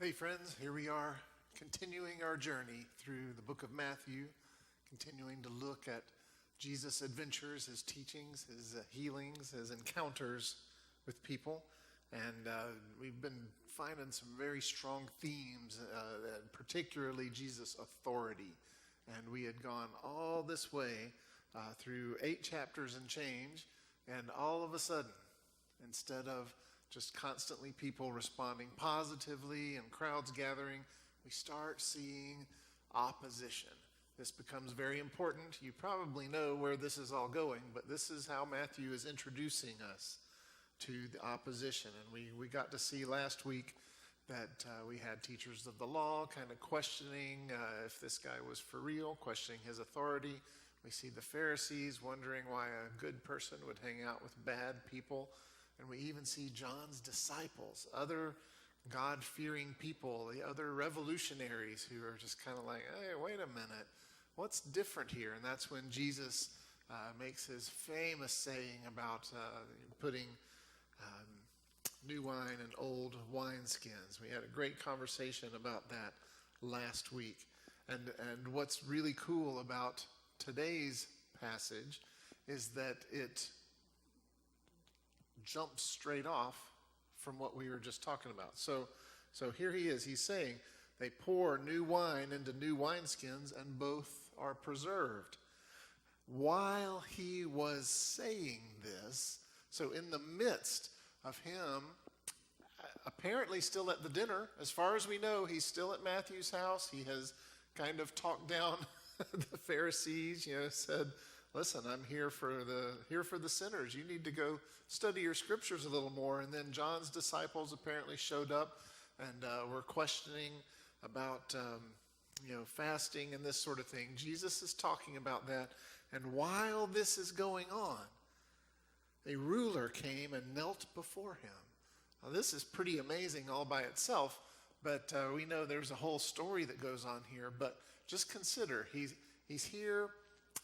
Hey friends, here we are continuing our journey through the book of Matthew, continuing to look at Jesus' adventures, his teachings, his healings, his encounters with people. And we've been finding some very strong themes, particularly Jesus' authority. And we had gone all this way through 8 chapters and change, and all of a sudden, instead of just constantly people responding positively and crowds gathering, we start seeing opposition. This becomes very important. You probably know where this is all going, but this is how Matthew is introducing us to the opposition. And we got to see last week that we had teachers of the law kind of questioning if this guy was for real, questioning his authority. We see the Pharisees wondering why a good person would hang out with bad people. And we even see John's disciples, other God-fearing people, the other revolutionaries who are just kind of like, hey, wait a minute, what's different here? And that's when Jesus makes his famous saying about putting new wine in old wineskins. We had a great conversation about that last week. And what's really cool about today's passage is that it jumps straight off from what we were just talking about. So here he is. He's saying they pour new wine into new wineskins and both are preserved. While he was saying this, so in the midst of him apparently still at the dinner, as far as we know, he's still at Matthew's house. He has kind of talked down the Pharisees, said, listen, I'm here for the sinners. You need to go study your scriptures a little more. And then John's disciples apparently showed up and were questioning about fasting and this sort of thing. Jesus is talking about that. And while this is going on, a ruler came and knelt before him. Now, this is pretty amazing all by itself, but we know there's a whole story that goes on here. But just consider, he's here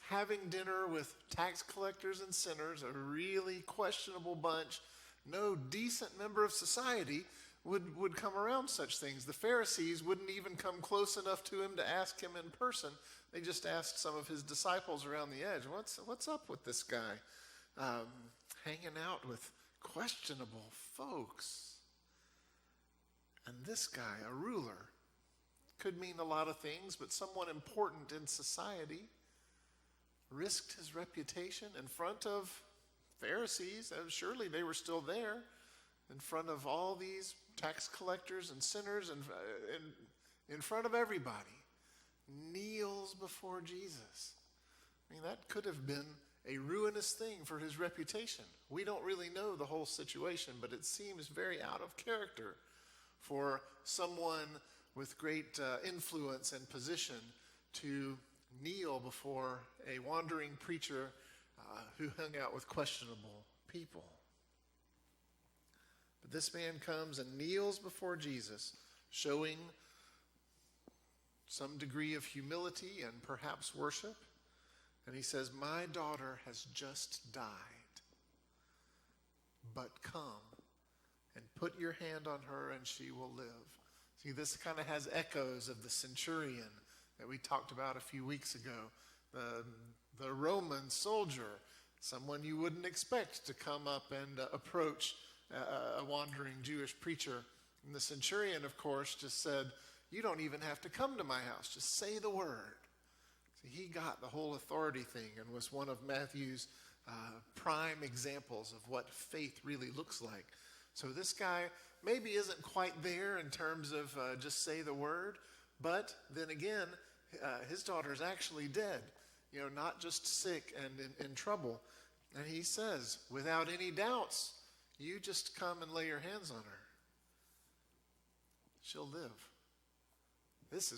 having dinner with tax collectors and sinners, a really questionable bunch. No decent member of society would come around such things. The Pharisees wouldn't even come close enough to him to ask him in person. They just asked some of his disciples around the edge, what's up with this guy hanging out with questionable folks? And this guy, a ruler, could mean a lot of things, but someone important in society, risked his reputation in front of Pharisees, and surely they were still there, in front of all these tax collectors and sinners, and in front of everybody, kneels before Jesus. I mean, that could have been a ruinous thing for his reputation. We don't really know the whole situation, but it seems very out of character for someone with great influence and position to kneel before a wandering preacher who hung out with questionable people. But this man comes and kneels before Jesus, showing some degree of humility and perhaps worship. And he says, my daughter has just died, but come and put your hand on her and she will live. See, this kind of has echoes of the centurion that we talked about a few weeks ago. The Roman soldier, someone you wouldn't expect to come up and approach a wandering Jewish preacher. And the centurion, of course, just said, you don't even have to come to my house. Just say the word. See, he got the whole authority thing and was one of Matthew's prime examples of what faith really looks like. So this guy maybe isn't quite there in terms of just say the word, but then again, his daughter is actually dead, not just sick and in trouble. And he says, without any doubts, you just come and lay your hands on her. She'll live. It's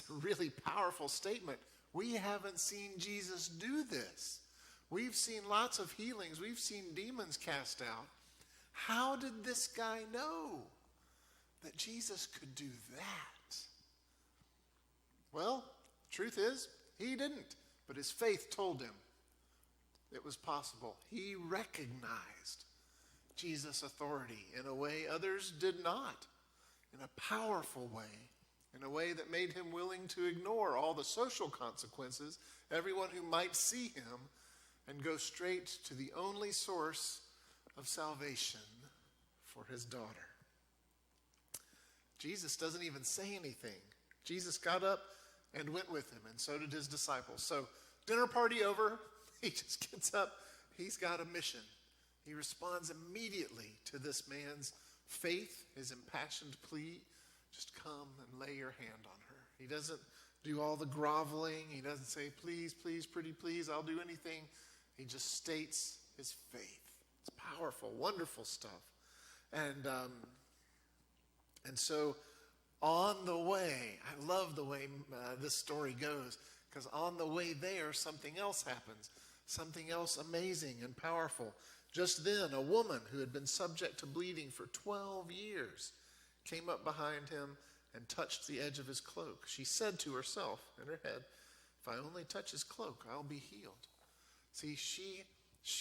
a really powerful statement. We haven't seen Jesus do this. We've seen lots of healings. We've seen demons cast out. How did this guy know that Jesus could do that? Well, the truth is, he didn't, but his faith told him it was possible. He recognized Jesus' authority in a way others did not. in a powerful way, in a way that made him willing to ignore all the social consequences, everyone who might see him, and go straight to the only source of salvation for his daughter. Jesus doesn't even say anything. Jesus got up and went with him, and so did his disciples. So, dinner party over, he just gets up. He's got a mission. He responds immediately to this man's faith, his impassioned plea. Just come and lay your hand on her. He doesn't do all the groveling. He doesn't say, please, please, pretty please, I'll do anything. He just states his faith. It's powerful, wonderful stuff. And so on the way, I love the way this story goes, because on the way there, something else happens, something else amazing and powerful. Just then, a woman who had been subject to bleeding for 12 years came up behind him and touched the edge of his cloak. She said to herself in her head, if I only touch his cloak, I'll be healed. See, she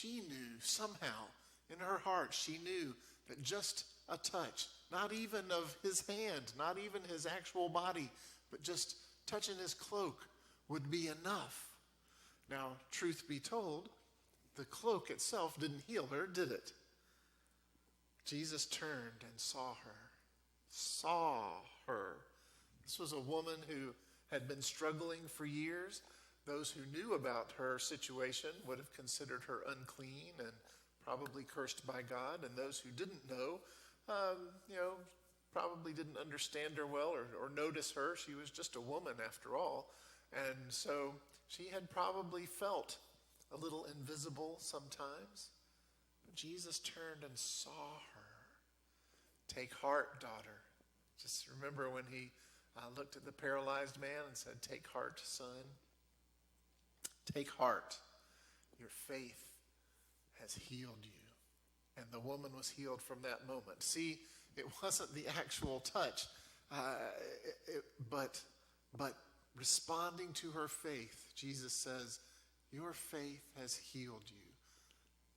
knew somehow in her heart, she knew that just a touch, not even of his hand, not even his actual body, but just touching his cloak would be enough. Now, truth be told, the cloak itself didn't heal her, did it? Jesus turned and saw her. This was a woman who had been struggling for years. Those who knew about her situation would have considered her unclean and probably cursed by God. And those who didn't know, probably didn't understand her well or notice her. She was just a woman after all. And so she had probably felt a little invisible sometimes. But Jesus turned and saw her. Take heart, daughter. Just remember when he looked at the paralyzed man and said, take heart, son. Take heart. Your faith has healed you. And the woman was healed from that moment. See, it wasn't the actual touch, but responding to her faith, Jesus says, your faith has healed you.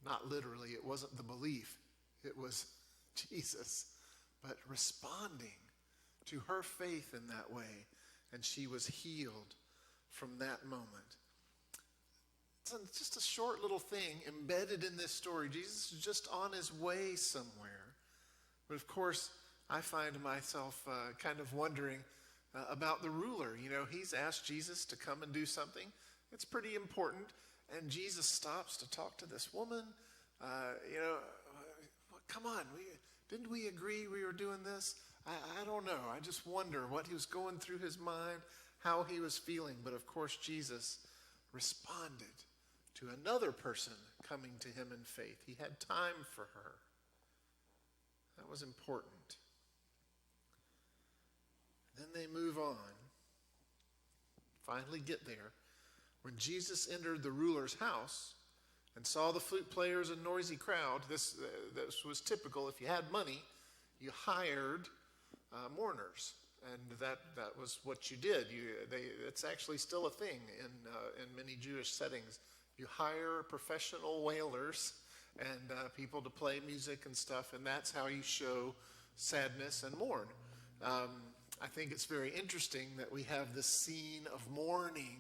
Not literally, it wasn't the belief, it was Jesus, but responding to her faith in that way, and she was healed from that moment. It's just a short little thing embedded in this story. Jesus is just on his way somewhere. But of course, I find myself kind of wondering about the ruler. You know, he's asked Jesus to come and do something. It's pretty important. And Jesus stops to talk to this woman. Come on, didn't we agree we were doing this? I don't know. I just wonder what he was going through his mind, how he was feeling. But of course, Jesus responded to another person coming to him in faith. He had time for her. That was important. Then they move on. Finally get there. When Jesus entered the ruler's house and saw the flute players and noisy crowd, this was typical. If you had money, you hired mourners, and that was what you did. It's actually still a thing in many Jewish settings. You hire professional wailers and people to play music and stuff, and that's how you show sadness and mourn. I think it's very interesting that we have this scene of mourning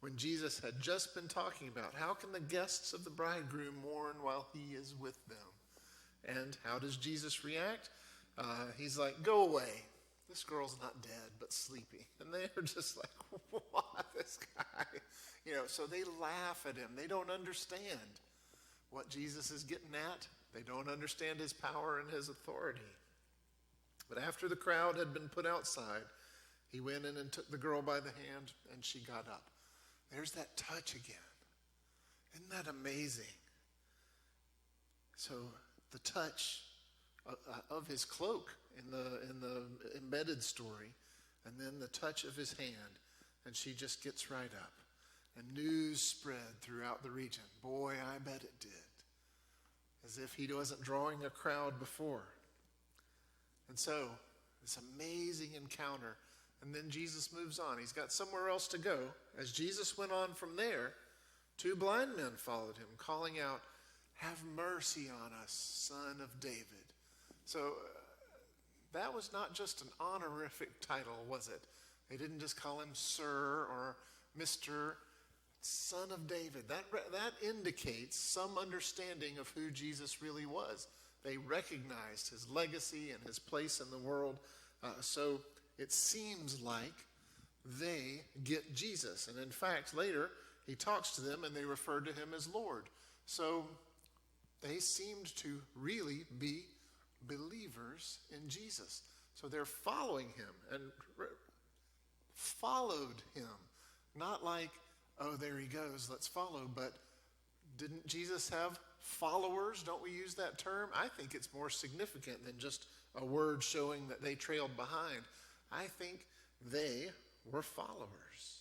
when Jesus had just been talking about how can the guests of the bridegroom mourn while he is with them. And how does Jesus react? He's like, go away. This girl's not dead, but sleeping. And they're just like, what, this guy? So they laugh at him. They don't understand what Jesus is getting at. They don't understand his power and his authority. But after the crowd had been put outside, he went in and took the girl by the hand, and she got up. There's that touch again. Isn't that amazing? So the touch of his cloak in the embedded story, and then the touch of his hand, and she just gets right up. And news spread throughout the region. Boy, I bet it did. As if he wasn't drawing a crowd before. And so, this amazing encounter. And then Jesus moves on. He's got somewhere else to go. As Jesus went on from there, 2 blind men followed him, calling out, have mercy on us, Son of David. So, that was not just an honorific title, was it? They didn't just call him Sir or Mr. Son of David. That indicates some understanding of who Jesus really was. They recognized his legacy and his place in the world. So it seems like they get Jesus. And in fact, later, he talks to them and they refer to him as Lord. So they seemed to really be believers in Jesus. So they're following him and followed him. Not like, oh, there he goes, let's follow. But didn't Jesus have followers? Don't we use that term? I think it's more significant than just a word showing that they trailed behind. I think they were followers.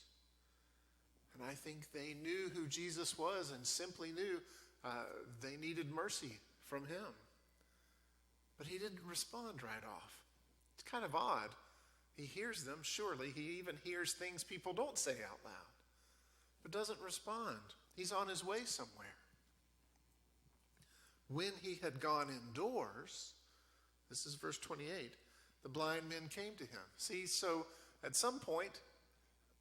And I think they knew who Jesus was and simply knew they needed mercy from him. But he didn't respond right off. It's kind of odd. He hears them, surely. He even hears things people don't say out loud, but doesn't respond. He's on his way somewhere. When he had gone indoors, this is verse 28, the blind men came to him. See, so at some point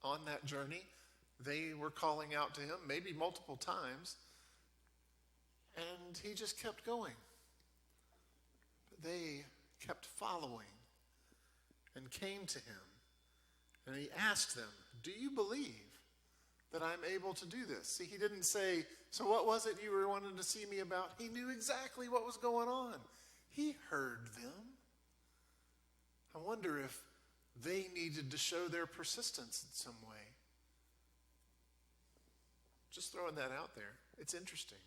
on that journey, they were calling out to him, maybe multiple times, and he just kept going. But they kept following and came to him. And he asked them, do you believe that I'm able to do this? See, he didn't say, so what was it you were wanting to see me about? He knew exactly what was going on. He heard them. I wonder if they needed to show their persistence in some way. Just throwing that out there. It's interesting.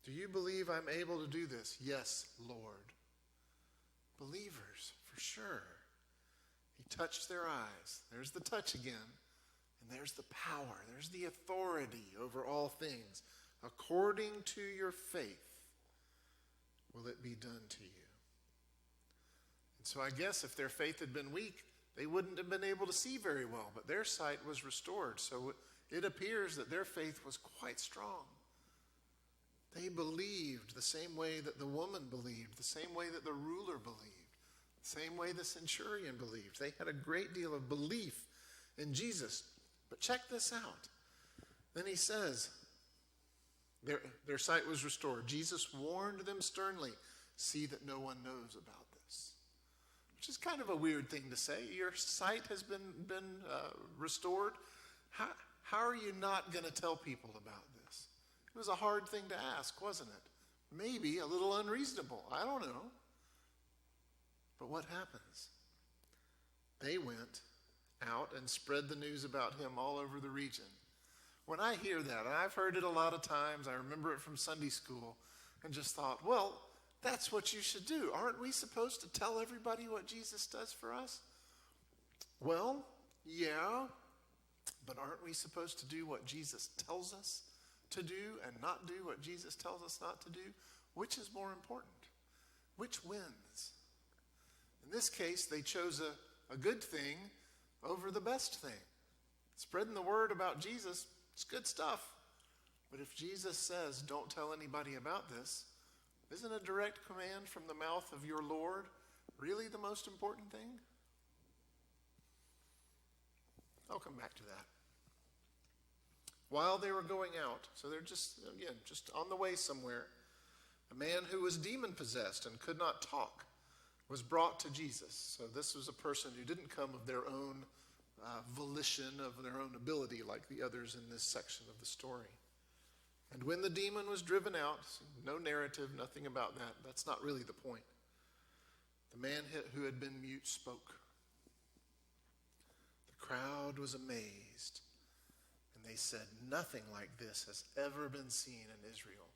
Do you believe I'm able to do this? Yes, Lord. Believers, for sure. He touched their eyes. There's the touch again. And there's the power. There's the authority over all things. According to your faith, will it be done to you? And so I guess if their faith had been weak, they wouldn't have been able to see very well. But their sight was restored. So it appears that their faith was quite strong. They believed the same way that the woman believed, the same way that the ruler believed, the same way the centurion believed. They had a great deal of belief in Jesus. But check this out. Then he says, their sight was restored. Jesus warned them sternly, see that no one knows about this. Which is kind of a weird thing to say. Your sight has been restored. How are you not going to tell people about this? It was a hard thing to ask, wasn't it? Maybe a little unreasonable. I don't know. But what happens? They went out and spread the news about him all over the region. When I hear that, and I've heard it a lot of times, I remember it from Sunday school, and just thought, well, that's what you should do. Aren't we supposed to tell everybody what Jesus does for us? Well, yeah, but aren't we supposed to do what Jesus tells us to do and not do what Jesus tells us not to do? Which is more important? Which wins? In this case, they chose a good thing over the best thing. Spreading the word about Jesus, it's good stuff. But if Jesus says, don't tell anybody about this, isn't a direct command from the mouth of your Lord really the most important thing? I'll come back to that. While they were going out, so they're just on the way somewhere, a man who was demon-possessed and could not talk was brought to Jesus. So this was a person who didn't come of their own volition, of their own ability, like the others in this section of the story. And when the demon was driven out, no narrative, nothing about that. That's not really the point. The man who had been mute spoke. The crowd was amazed. And they said, nothing like this has ever been seen in Israel.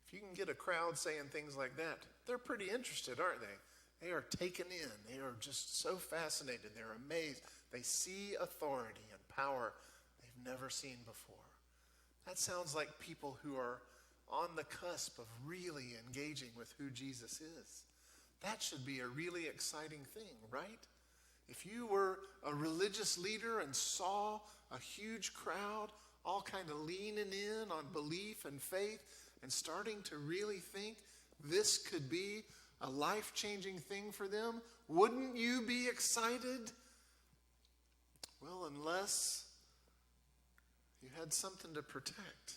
If you can get a crowd saying things like that, they're pretty interested, aren't they? They are taken in. They are just so fascinated. They're amazed. They see authority and power they've never seen before. That sounds like people who are on the cusp of really engaging with who Jesus is. That should be a really exciting thing, right? If you were a religious leader and saw a huge crowd all kind of leaning in on belief and faith and starting to really think this could be a life-changing thing for them, wouldn't you be excited? Well, unless you had something to protect.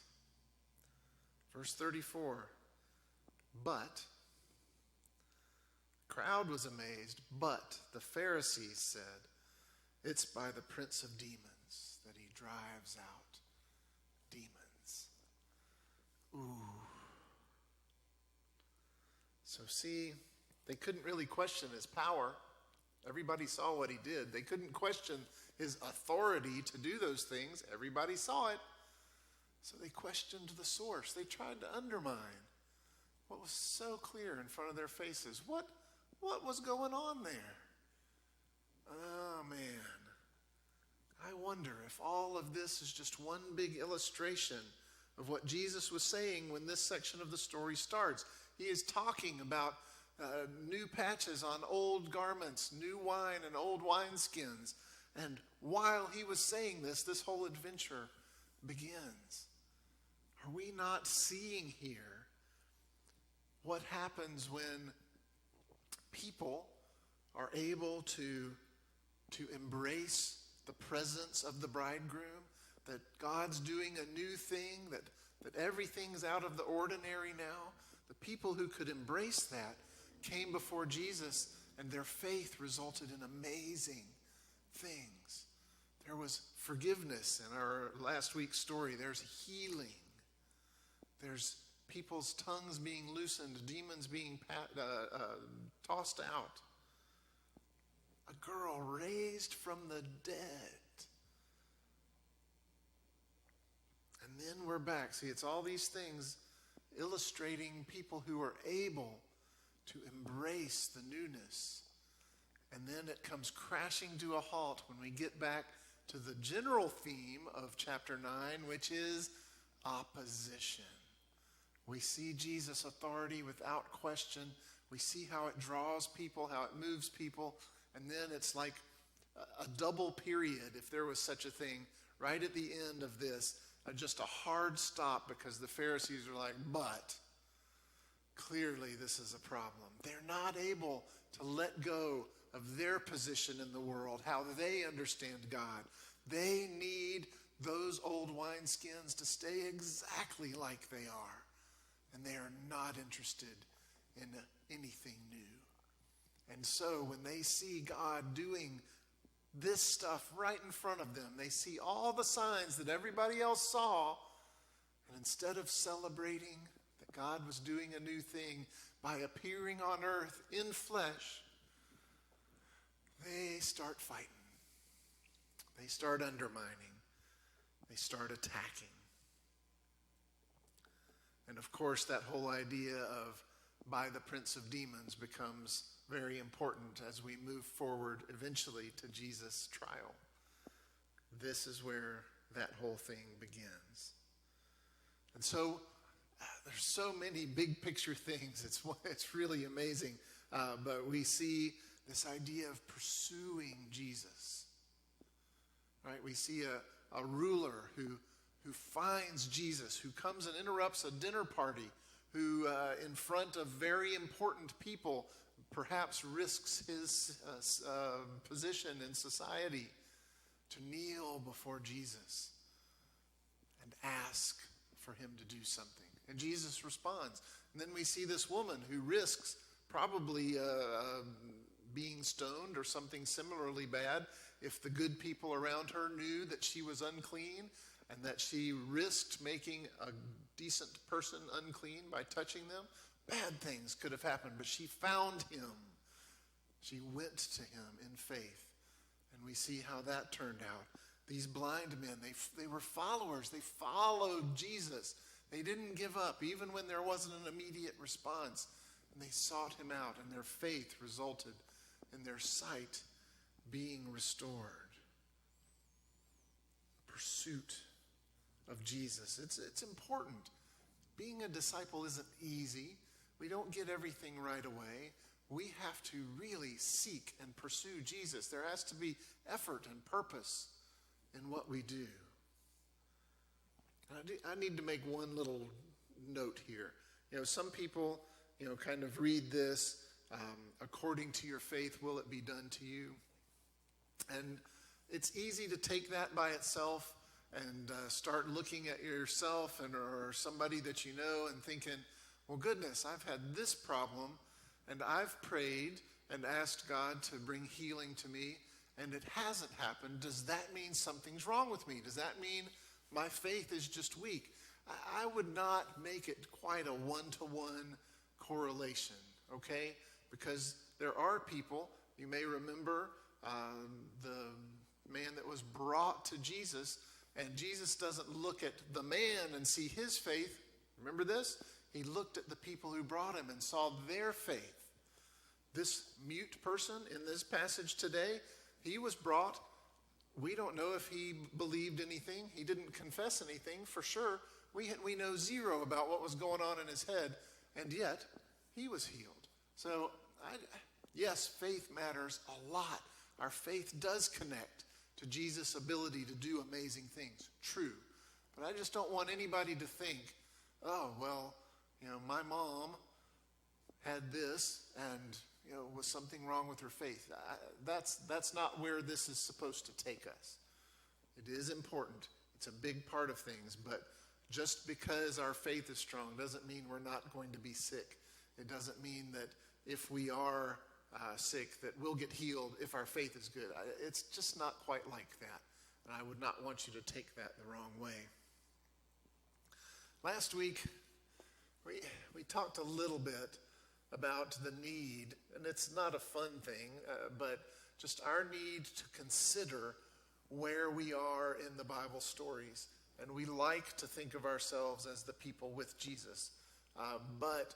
Verse 34, but, the crowd was amazed, but the Pharisees said, it's by the prince of demons that he drives out demons. Ooh. So see, they couldn't really question his power. Everybody saw what he did. They couldn't question his authority to do those things. Everybody saw it. So they questioned the source. They tried to undermine what was so clear in front of their faces. What was going on there? Oh, man. I wonder if all of this is just one big illustration of what Jesus was saying when this section of the story starts. He is talking about new patches on old garments, new wine and old wineskins. And while he was saying this, this whole adventure begins. Are we not seeing here what happens when people are able to embrace the presence of the bridegroom, that God's doing a new thing, that everything's out of the ordinary now? The people who could embrace that came before Jesus, and their faith resulted in amazing things. There was forgiveness in our last week's story. There's healing. There's people's tongues being loosened, demons being tossed out. A girl raised from the dead. And then we're back. See, it's all these things illustrating people who are able to embrace the newness. And then it comes crashing to a halt when we get back to the general theme of chapter 9, which is opposition. We see Jesus' authority without question. We see how it draws people, how it moves people. And then it's like a double period, if there was such a thing, right at the end of this. Just a hard stop, because the Pharisees are like, but clearly this is a problem. They're not able to let go of their position in the world, how they understand God. They need those old wineskins to stay exactly like they are. And they are not interested in anything new. And so when they see God doing this stuff right in front of them, they see all the signs that everybody else saw, and instead of celebrating that God was doing a new thing by appearing on earth in flesh, they start fighting. They start undermining. They start attacking. And of course, that whole idea of by the prince of demons becomes very important as we move forward eventually to Jesus' trial. This is where that whole thing begins. And so there's so many big picture things. It's really amazing. But we see this idea of pursuing Jesus. Right? We see a ruler who finds Jesus, who comes and interrupts a dinner party, who in front of very important people perhaps risks his position in society to kneel before Jesus and ask for him to do something. And Jesus responds. And then we see this woman who risks probably being stoned or something similarly bad if the good people around her knew that she was unclean, and that she risked making a decent person unclean by touching them. Bad things could have happened, but she found him. She went to him in faith. And we see how that turned out. These blind men, they were followers. They followed Jesus. They didn't give up, even when there wasn't an immediate response. And they sought him out, and their faith resulted in their sight being restored. Pursuit of Jesus. It's important. Being a disciple isn't easy. We don't get everything right away. We have to really seek and pursue Jesus. There has to be effort and purpose in what we do. I need to make one little note here. Some people, kind of read this according to your faith will it be done to you. And it's easy to take that by itself and start looking at yourself or somebody that you know and thinking, well, goodness, I've had this problem, and I've prayed and asked God to bring healing to me, and it hasn't happened. Does that mean something's wrong with me? Does that mean my faith is just weak? I would not make it quite a one-to-one correlation, okay? Because there are people, you may remember the man that was brought to Jesus, and Jesus doesn't look at the man and see his faith. Remember this? He looked at the people who brought him and saw their faith. This mute person in this passage today, he was brought. We don't know if he believed anything. He didn't confess anything for sure. We know zero about what was going on in his head, and yet he was healed. So, yes, faith matters a lot. Our faith does connect to Jesus' ability to do amazing things. True. But I just don't want anybody to think, oh, well, my mom had this and, was something wrong with her faith. That's not where this is supposed to take us. It is important. It's a big part of things, but just because our faith is strong doesn't mean we're not going to be sick. It doesn't mean that if we are sick that we'll get healed if our faith is good. It's just not quite like that. And I would not want you to take that the wrong way. Last week, we talked a little bit about the need, and it's not a fun thing, but just our need to consider where we are in the Bible stories. And we like to think of ourselves as the people with Jesus. But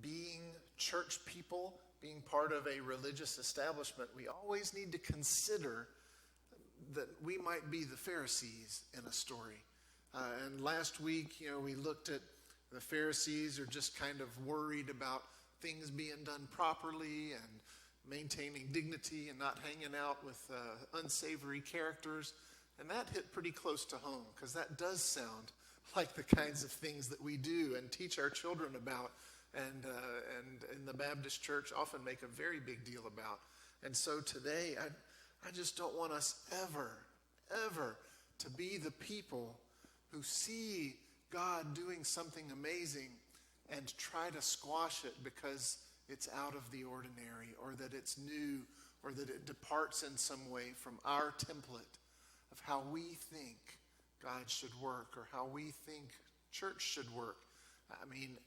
being church people, being part of a religious establishment, we always need to consider that we might be the Pharisees in a story. And last week, we looked at the Pharisees are just kind of worried about things being done properly and maintaining dignity and not hanging out with unsavory characters. And that hit pretty close to home, because that does sound like the kinds of things that we do and teach our children about, and in the Baptist church often make a very big deal about. And so today, I just don't want us ever to be the people who see God doing something amazing and try to squash it because it's out of the ordinary, or that it's new, or that it departs in some way from our template of how we think God should work or how we think church should work. I mean,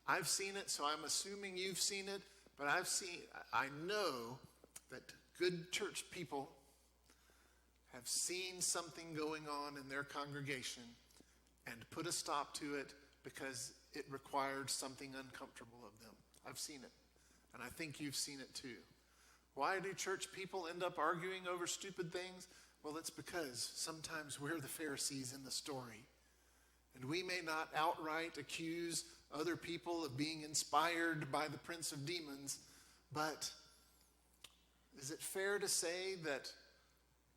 I've seen it, so I'm assuming you've seen it, but I know that good church people have seen something going on in their congregation and put a stop to it because it required something uncomfortable of them. I've seen it, and I think you've seen it too. Why do church people end up arguing over stupid things? Well, it's because sometimes we're the Pharisees in the story. And we may not outright accuse other people of being inspired by the prince of demons, but is it fair to say that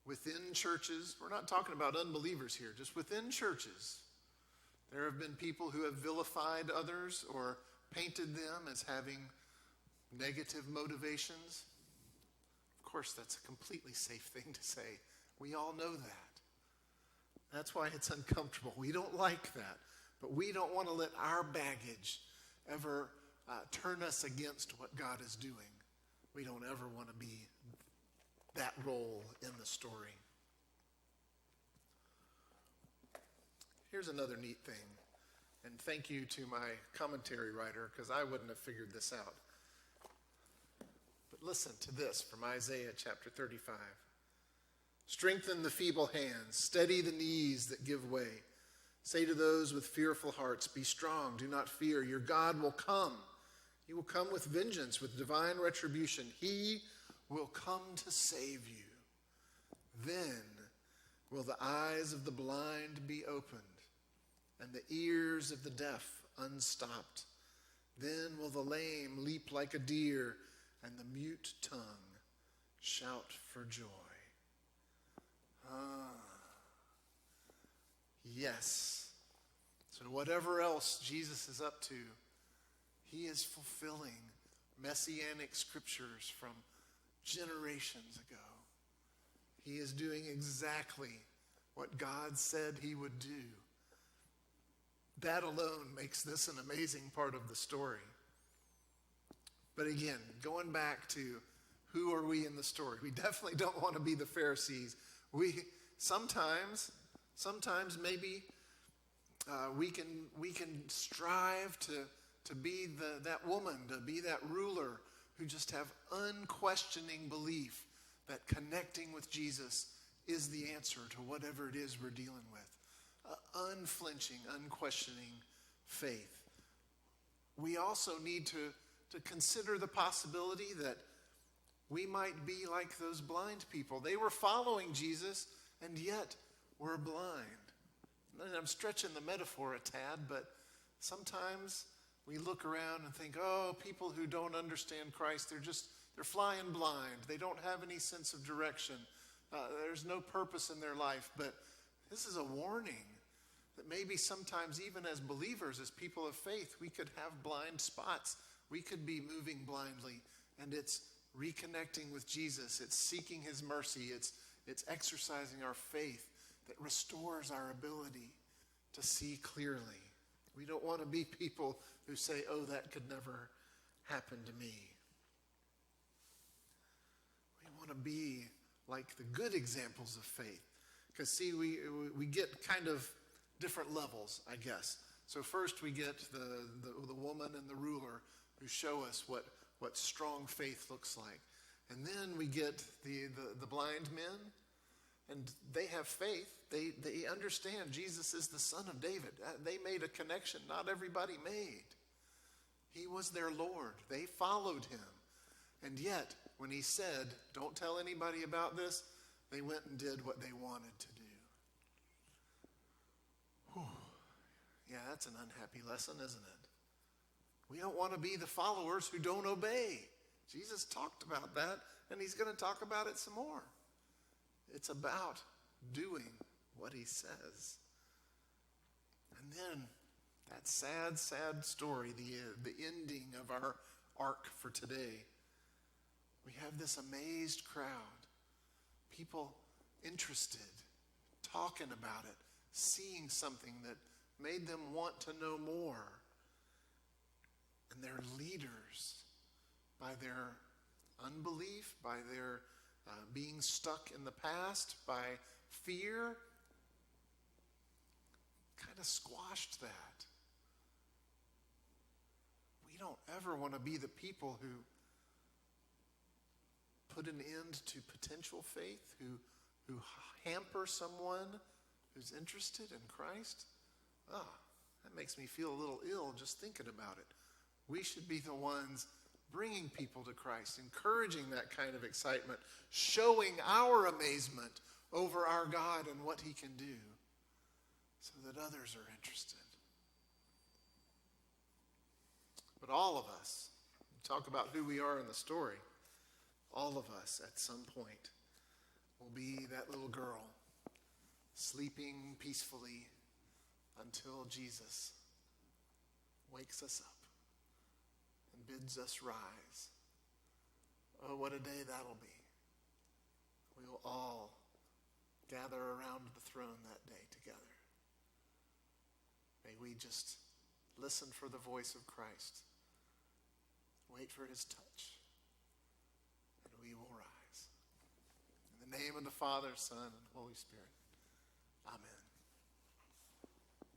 within churches, we're not talking about unbelievers here, just within churches, there have been people who have vilified others or painted them as having negative motivations? Of course, that's a completely safe thing to say. We all know that. That's why it's uncomfortable. We don't like that. But we don't want to let our baggage ever turn us against what God is doing. We don't ever want to be that role in the story. Here's another neat thing. And thank you to my commentary writer, because I wouldn't have figured this out. But listen to this from Isaiah chapter 35. Strengthen the feeble hands, steady the knees that give way. Say to those with fearful hearts, be strong, do not fear. Your God will come. He will come with vengeance, with divine retribution. He will come to save you. Then will the eyes of the blind be opened, and the ears of the deaf unstopped. Then will the lame leap like a deer, and the mute tongue shout for joy. Yes. So whatever else Jesus is up to, he is fulfilling messianic scriptures from generations ago. He is doing exactly what God said he would do. That alone makes this an amazing part of the story. But again, going back to who are we in the story? We definitely don't want to be the Pharisees. We sometimes maybe we can strive to be that woman, to be that ruler who just have unquestioning belief that connecting with Jesus is the answer to whatever it is we're dealing with. Unflinching, unquestioning faith. We also need to consider the possibility that we might be like those blind people. They were following Jesus and yet were blind. And I'm stretching the metaphor a tad, but sometimes we look around and think, oh, people who don't understand Christ, they're flying blind. They don't have any sense of direction. There's no purpose in their life. But this is a warning that maybe sometimes even as believers, as people of faith, we could have blind spots. We could be moving blindly. And it's reconnecting with Jesus. It's seeking his mercy. It's exercising our faith that restores our ability to see clearly. We don't want to be people who say, oh, that could never happen to me. We want to be like the good examples of faith. Because see, we get kind of different levels, I guess. So first we get the woman and the ruler who show us what strong faith looks like. And then we get the blind men, and they have faith. They understand Jesus is the Son of David. They made a connection not everybody made. He was their Lord. They followed him. And yet, when he said, don't tell anybody about this, they went and did what they wanted to do. Whew. Yeah, that's an unhappy lesson, isn't it? We don't want to be the followers who don't obey. Jesus talked about that, and he's going to talk about it some more. It's about doing what he says. And then that sad, sad story, the ending of our arc for today. We have this amazed crowd, people interested, talking about it, seeing something that made them want to know more. And their leaders, by their unbelief, by their being stuck in the past, by fear, kind of squashed that. We don't ever want to be the people who put an end to potential faith, who hamper someone who's interested in Christ. That makes me feel a little ill just thinking about it. We should be the ones bringing people to Christ, encouraging that kind of excitement, showing our amazement over our God and what he can do so that others are interested. But all of us, talk about who we are in the story, all of us at some point will be that little girl sleeping peacefully until Jesus wakes us up and bids us rise. Oh, what a day that'll be. We will all gather around the throne that day together. May we just listen for the voice of Christ, wait for his touch, and we will rise. In the name of the Father, Son, and Holy Spirit. Amen.